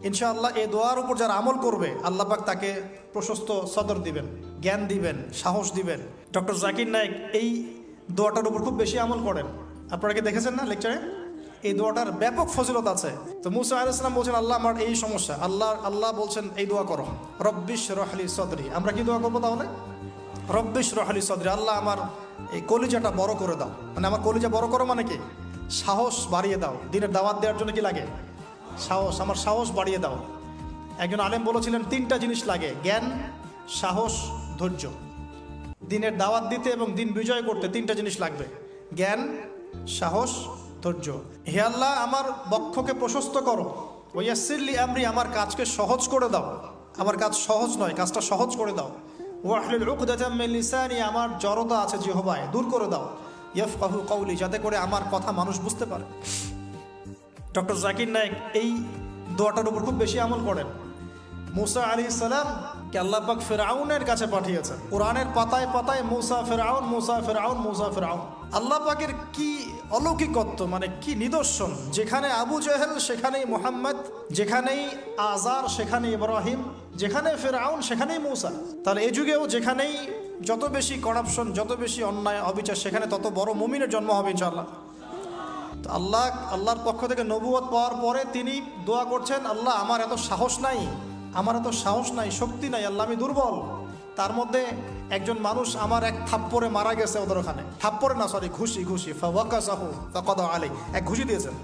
ইনশাআল্লাহ এই দোয়ার উপর যারা আমল করবে আল্লাহ পাক তাকে প্রশস্ত সদর দিবেন, জ্ঞান দিবেন, সাহস দিবেন। ডক্টর জাকির নায়েক এই দোয়াটার উপর খুব বেশি আমল করেন। আপনারা কি দেখেছেন না লেকচারে? এই দোয়াটার ব্যাপক ফজিলত আছে। তো মুসা আলাইহিস সালাম বলছেন, আল্লাহ আমার এই সমস্যা, আল্লাহ বলছেন এই দোয়া করো, রব্বিশ রহলি সদরি। আমরা কি দোয়া করবো তাহলে? রব্বিশ রহলি সদরি, আল্লাহ আমার এই কলিজাটা বড় করে দাও। মানে আমার কলিজা বড় করো মানে কি? সাহস বাড়িয়ে দাও। দিনের দাওয়াত দেওয়ার জন্য কি লাগে? সাহস। আমার সাহস বাড়িয়ে দাও। একজন আলেম বলেছিলেন 3টা জিনিস লাগে, জ্ঞান, সাহস, ধৈর্য। দিনের দাওয়াত দিতে এবং দিন বিজয় করতে 3টা জিনিস লাগবে, জ্ঞান, সাহস, ধৈর্য। হে আল্লাহ আমার বক্ষকে প্রশস্ত করো, ওয়াসসিরলি আমরি, আমার কাজকে সহজ করে দাও। আমার কাজ সহজ নয়, কাজটা সহজ করে দাও। ওয়াহলুল উকদাতাম মিন লিসানি, আমার জড়তা আছে জিহ্বায় দূর করে দাও। ইয়াফকাহু কওলি, যাতে করে আমার কথা মানুষ বুঝতে পারে। ডক্টর জাকির নায়েক এই দোয়াটার উপর খুব বেশি আমল করেন। মুসা আলাইহিস সালামকে আল্লাহ পাক ফিরআউনের কাছে পাঠিয়েছেন। কোরআনের পাতায় পাতায় মুসা ফিরআউন, মুসা ফিরআউন, মুসা ফিরআউন। আল্লাহ পাকের কি অলৌকিকত্ব, মানে কি নিদর্শন! যেখানে আবু জেহেল সেখানেই মুহাম্মদ, যেখানেই আজার সেখানে ইব্রাহিম, যেখানে ফিরআউন সেখানেই মুসা। তাহলে এই যুগেও যেখানেই যত বেশি করাপশন, যত বেশি অন্যায় অবিচার, সেখানে তত বড় মুমিনের জন্ম হবে ইনশাআল্লাহ। তো আল্লাহর পক্ষ থেকে নবুয়ত পাওয়ার পরে তিনি দোয়া করছেন, আল্লাহ আমার এত সাহস নাই, শক্তি নাই, আল্লাহ আমি দুর্বল। তার মধ্যে একজন মানুষ আমার এক থাপ্পড়ে মারা গেছে ওদের ওখানে, থাপ্পড়ে না সরি ঘুষি, ফাওয়াকাযাহু ফাকাদা আলাইহি, এক ঘুষি দিয়েছেন।